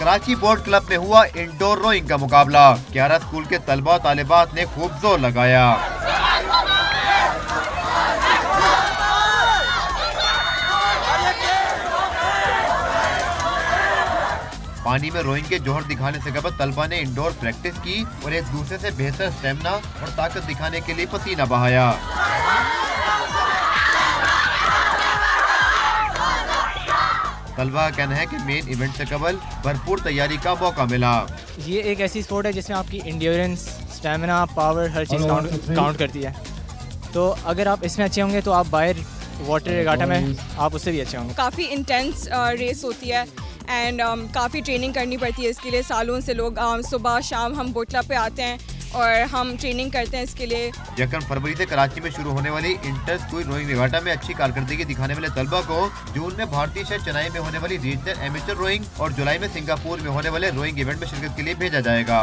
Karachi boat club में हुआ indoor rowing का मुकाबला। 11 स्कूल के तलबा तालिबात ने खूब जोर लगाया। पानी में रोइंग के जोहर दिखाने से कबल तलबा ने इंडोर प्रैक्टिस की और एक दूसरे से बेहतर स्टेमिना और ताकत दिखाने के लिए पसीना बहाया। तलबा का कहना है कि मेन इवेंट से कबल भरपूर तैयारी का मौका मिला। ये एक ऐसी स्पोर्ट है जिसमें आपकी इंड्योरेंस, स्टेमिना, पावर हर चीज़ काउंट करती है। तो अगर आप इसमें अच्छे होंगे तो आप बाहर वाटर रेगाटा में आप उससे भी अच्छे होंगे। काफ़ी इंटेंस रेस होती है एंड काफ़ी ट्रेनिंग करनी पड़ती है इसके लिए। सालों से लोग सुबह शाम हम बोट क्लब पे आते हैं और हम ट्रेनिंग करते हैं इसके लिए। 1 फरवरी से कराची में शुरू होने वाली इंटर स्कूल रोइंग रेगाटा में अच्छी कारकर्दगी दिखाने वाले तलबा को जून में भारतीय शहर चेन्नई में होने वाली रीजनल एमेचर रोइंग और जुलाई में सिंगापुर में होने वाले रोइंग इवेंट में शिरकत के लिए भेजा जाएगा।